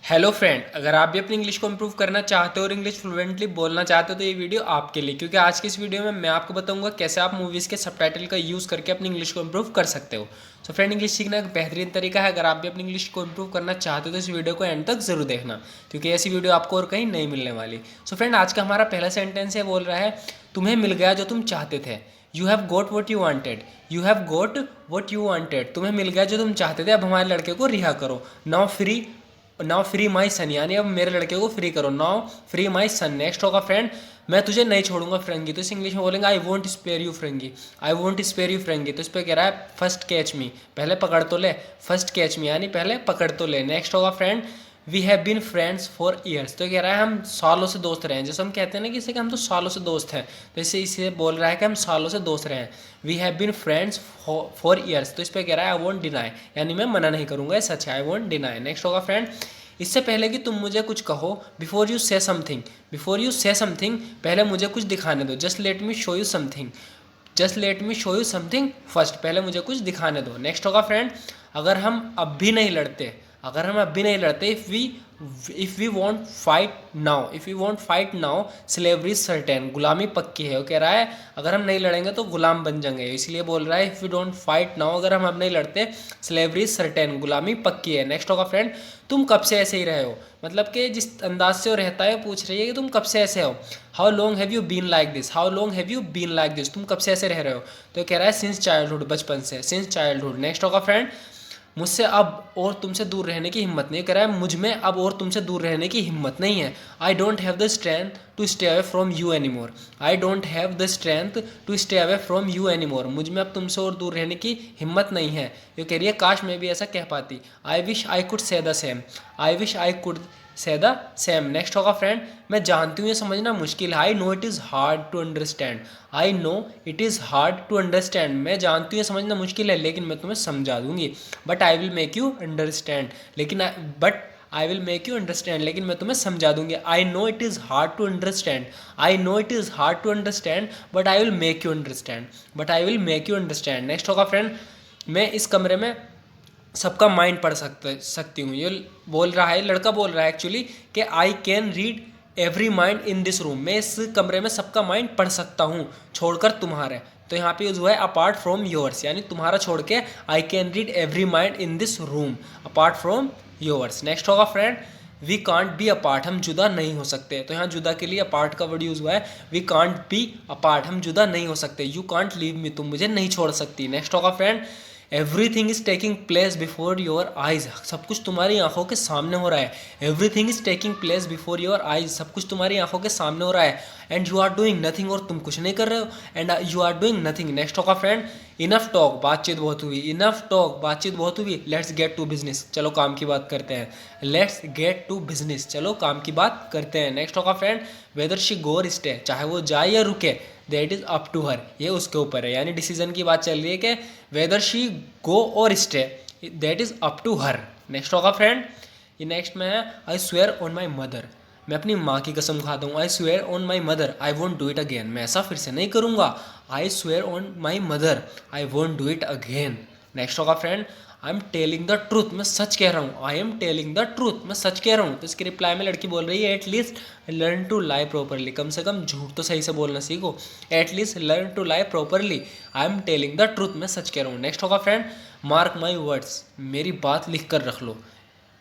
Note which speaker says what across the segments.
Speaker 1: Hello friend, अगर आप भी अपनी इंग्लिश को इंप्रूव करना चाहते हो और इंग्लिश फ्लुएंटली बोलना चाहते हो तो ये वीडियो आपके लिए, क्योंकि आज की इस वीडियो में मैं आपको बताऊंगा कैसे आप मूवीज़ के सबटाइटल का यूज़ करके अपनी इंग्लिश को इंप्रूव कर सकते हो। सो फ्रेंड, इंग्लिश सीखना एक बेहतरीन तरीका है। अगर आप भी अपनी इंग्लिश को इंप्रूव करना चाहते हो तो इस वीडियो को एंड तक जरूर देखना, क्योंकि ऐसी वीडियो आपको और कहीं नहीं मिलने वाली। सो फ्रेंड, आज का हमारा पहला सेंटेंस है, बोल रहा है तुम्हें मिल गया जो तुम चाहते थे। You have got what you wanted. You have got what you wanted, तुम्हें मिल गया जो तुम चाहते थे। अब हमारे लड़के को रिहा करो। नाउ फ्री माई सन, यानी अब मेरे लड़के को फ्री करो। नाउ फ्री माई सन। नेक्स्ट होगा फ्रेंड, मैं तुझे नहीं छोड़ूंगा फ्रेंगी। तो इस इंग्लिश में बोलेंगे आई वोंट स्पेयर यू फ्रेंगी। आई वोंट स्पेयर यू फ्रेंगी। तो इस पर कह रहा है फर्स्ट कैच मी, पहले पकड़ तो ले। फर्स्ट कैच मी यानी पहले पकड़ तो ले। नेक्स्ट होगा friend, we have been friends for years. तो कह रहा है हम सालों से दोस्त रहे हैं। जैसे हम कहते हैं ना किसी के हम तो सालों से दोस्त हैं, तो इसे बोल रहा है कि हम सालों से दोस्त रहे हैं। We have been friends for years. तो इस पर कह रहा है आई वोंट डिनाई, यानी मैं मना नहीं करूंगा, ये सच है। I won't deny. नेक्स्ट होगा फ्रेंड, इससे पहले कि तुम मुझे कुछ कहो, बिफोर यू से समथिंग। बिफोर यू से समथिंग, पहले मुझे कुछ दिखाने दो। Just let me show you something. Just let me show you something first, पहले मुझे कुछ दिखाने दो। नेक्स्ट होगा फ्रेंड, अगर हम अब भी नहीं लड़ते। अगर हम अब भी नहीं लड़ते, if we won't fight now. If we won't fight now, slavery certain, गुलामी पक्की है। वो कह रहा है अगर हम नहीं लड़ेंगे तो गुलाम बन जाएंगे, इसलिए बोल रहा है if we don't fight now, अगर हम अब नहीं लड़ते, स्लेवरी सर्टेन, गुलामी पक्की है। नेक्स्ट होगा फ्रेंड, तुम कब से ऐसे ही रहे हो। मतलब कि जिस अंदाज से वो रहता है, पूछ रही है कि तुम कब से ऐसे हो। How long have you been like this. How long have you been like this, तुम कब से ऐसे रह रहे हो। तो कह रहा है सिंस चाइल्डहुड, बचपन से, सिंस चाइल्डहुड। नेक्स्ट होगा फ्रेंड, मुझसे अब और तुमसे दूर रहने की हिम्मत नहीं। कह रहा है मुझ में अब और तुमसे दूर रहने की हिम्मत नहीं है। I don't have the strength to stay away from you any more. I don't have the strength to stay away from you any more, मुझ में अब तुमसे और दूर रहने की हिम्मत नहीं है। ये कह रही है काश मैं भी ऐसा कह पाती। I wish I could say the same. I wish I could say the same. Next होगा फ्रेंड, मैं जानती हूँ ये समझना मुश्किल है। I know it is hard to understand. I know it is hard to understand, मैं जानती हूँ ये समझना मुश्किल है, लेकिन मैं तुम्हें समझा दूंगी। But I will make you understand, I will make you understand, लेकिन मैं तुम्हें समझा दूंगी। I know it is hard to understand. I know it is hard to understand, but I will make you understand. But I will make you understand. Next होगा friend, मैं इस कमरे में सबका माइंड पढ़ सकती हूँ। ये बोल रहा है, लड़का बोल रहा है एक्चुअली, कि आई can read every mind in this room. मैं इस कमरे में सबका माइंड पढ़ सकता हूँ, छोड़कर तुम्हारे। तो यहाँ पे यूज हुआ है अपार्ट फ्रॉम योर्स, यानी तुम्हारा छोड़ के। I can read every mind in this room apart from yours. Next होगा friend, we can't be apart, हम जुदा नहीं हो सकते। तो यहाँ जुदा के लिए अपार्ट का वर्ड यूज हुआ है। वी कांट बी अपार्ट, हम जुदा नहीं हो सकते। यू कांट लीव मी, तुम मुझे नहीं छोड़ सकती। नेक्स्ट होगा friend, everything is taking place before your eyes, सब कुछ तुम्हारी आंखों के सामने हो रहा है। Everything is taking place before your eyes, सब कुछ तुम्हारी आंखों के सामने हो रहा है। And you are doing nothing, और तुम कुछ नहीं कर रहे हो। And you are doing nothing. Next होगा फ्रेंड, इनफ टॉक, बातचीत बहुत हुई। इनफ टॉक, बातचीत बहुत हुई। लेट्स गेट टू बिजनेस, चलो काम की बात करते हैं। लेट्स गेट टू बिजनेस, चलो काम की बात करते हैं। नेक्स्ट होगा फ्रेंड, वेदर शी गो और स्टे, चाहे वो जाए या रुके, that is up to her, ये उसके ऊपर है। यानी डिसीजन की बात चल रही है कि वेदर शी गो और stay, that is up to her. Next होगा फ्रेंड, ये नेक्स्ट में है I swear on my mother, मैं अपनी माँ की कसम खाता हूँ। I swear on my mother I won't do it again, मैं ऐसा फिर से नहीं करूँगा। I swear on my mother I won't do it again. Next होगा friend, I am telling the truth, मैं सच कह रहा हूँ। I am telling the truth, मैं सच कह रहा हूँ। तो इसके रिप्लाई में लड़की बोल रही है at least learn to lie properly, कम से कम झूठ तो सही से बोलना सीखो। At least learn to lie properly, I am telling the truth, मैं सच कह रहा हूँ। नेक्स्ट होगा फ्रेंड, मार्क माई वर्ड्स, मेरी बात लिख कर रख लो।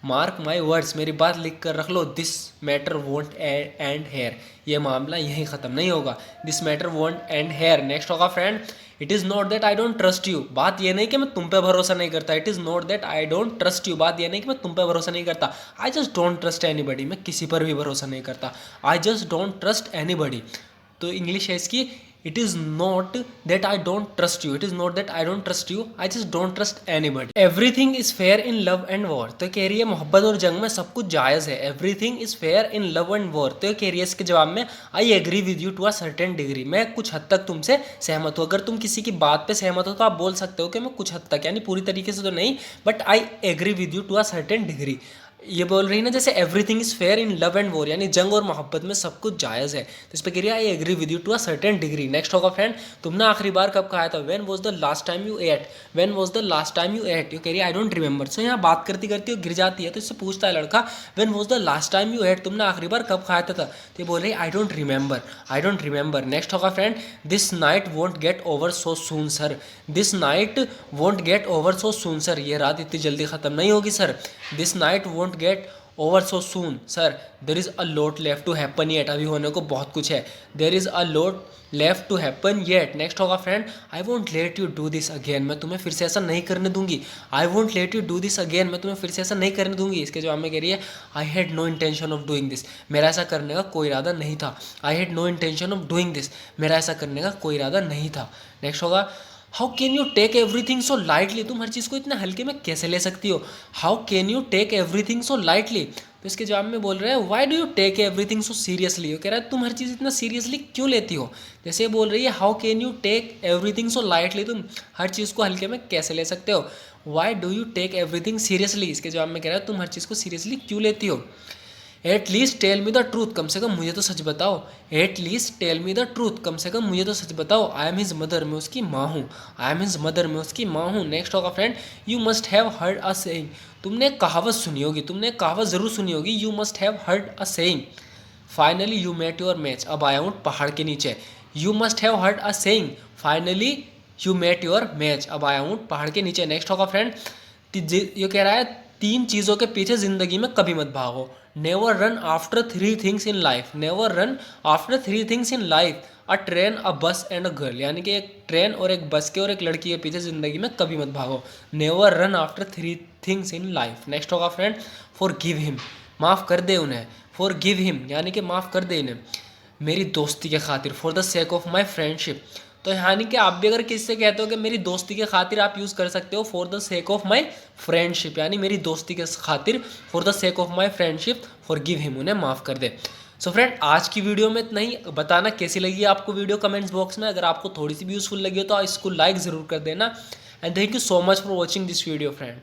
Speaker 1: मार्क माई वर्ड्स, मेरी बात लिख कर रख लो। This matter won't end here, ये मामला यहीं ख़त्म नहीं होगा। This matter won't end here. Next होगा friend, it is not that I don't trust you, बात ये नहीं कि मैं तुम पे भरोसा नहीं करता। It is not that I don't trust you, बात ये नहीं कि मैं तुम पे भरोसा नहीं करता। I just don't trust anybody, मैं किसी पर भी भरोसा नहीं करता। I just don't trust anybody. तो इंग्लिश है इसकी, it is not that I don't trust you, it is not that I don't trust you, I just don't trust anybody. Everything is fair in love and war, तो कह रही है मोहब्बत और जंग में सब कुछ जायज़ है। Everything is fair in love and war, तो कह रही है इसके जवाब में I agree with you to a certain degree, मैं कुछ हद तक तुमसे सहमत हूँ। अगर तुम किसी की बात पे सहमत हो तो आप बोल सकते हो कि मैं कुछ हद तक, यानी पूरी तरीके से तो नहीं, but I agree with you to a certain degree. ये बोल रही है ना जैसे everything is fair in love and war, यानी जंग और मोहब्बत में सब कुछ जायज़ है। तो इस पर कह रही है I agree with you to a certain degree. Next होगा फ्रेंड, तुमने आखिरी बार कब खाया था? When was the last time you ate, when was the last time you ate. You कह रही है आई डोंट रिमेंबर। सो यहाँ बात करती करती वो गिर जाती है, तो इससे पूछता है लड़का when was the last time you ate, तुमने आखिरी बार कब खाया था? तो ये बोल रही है I don't remember, I don't remember. Next होगा friend, this night won't get over so soon sir, this night won't get over so soon sir, ये रात इतनी जल्दी ख़त्म नहीं होगी sir. This night won't get over so soon sir, there is a lot left to happen yet, अभी होने को बहुत कुछ है। There is a lot left to happen yet. Next होगा friend, I won't let you do this again, मैं तुम्हें फिर से ऐसा नहीं करने दूंगी। I won't let you do this again, मैं तुम्हें फिर से ऐसा नहीं करने दूंगी। इसके जवाब में कह रही है I had no intention of doing this, मेरा ऐसा करने का कोई इरादा नहीं था। I had no intention of doing this, मेरा ऐसा करने का कोई इरादा नहीं था। नेक्स्ट होगा, how can you take everything so lightly, तुम हर चीज़ को इतना हल्के में कैसे ले सकती हो? How can you take everything so lightly. तो इसके जवाब में बोल रहे हैं why do you take everything so seriously, वो कह रहा है तुम हर चीज़ इतना सीरियसली क्यों लेती हो। जैसे ये बोल रही है how can you take everything so lightly, तुम हर चीज़ को हल्के में कैसे ले सकते हो। Why do you take everything seriously, इसके जवाब में कह रहा है तुम हर चीज़ को सीरियसली क्यों लेती हो। At least tell me the truth, कम से कम मुझे तो सच बताओ। At least tell me the truth, कम से कम मुझे तो सच बताओ। आई एम हिज मदर, मैं उसकी माँ हूँ। आई एम हिज मदर, मैं उसकी माँ हूँ। नेक्स्ट होगा friend, you must have heard a saying, तुमने एक कहावत सुनी होगी, तुमने एक कहावत ज़रूर सुनी होगी। You must have heard a saying, finally you met your match, अब आया हूँ पहाड़ के नीचे। You must have heard a saying, finally you met your match, अब आया हूँ पहाड़ के नीचे। नेक्स्ट होगा फ्रेंड, ये कह रहा है तीन चीज़ों के पीछे ज़िंदगी में कभी मत भागो। Never run after three things in life, never run after three things in life, a train, a bus and a girl, यानी कि एक ट्रेन और एक बस के और एक लड़की के पीछे ज़िंदगी में कभी मत भागो। Never run after three things in life. Next होगा फ्रेंड, फॉर गिव हिम, माफ़ कर दे उन्हें। फॉर गिव हिम यानी कि माफ़ कर दे इन्हें, मेरी दोस्ती के खातिर, for the sake of my friendship. तो यानी कि आप भी अगर किसी से कहते हो कि मेरी दोस्ती के खातिर, आप यूज़ कर सकते हो for the sake of my friendship, यानी मेरी दोस्ती के खातिर, for the sake of my friendship, for give him, उन्हें माफ़ कर दे। सो फ्रेंड, आज की वीडियो में इतना ही। बताना कैसी लगी आपको वीडियो कमेंट्स बॉक्स में। अगर आपको थोड़ी सी भी यूज़फुल लगी हो तो इसको लाइक ज़रूर कर देना। And thank you so much for watching this video friend.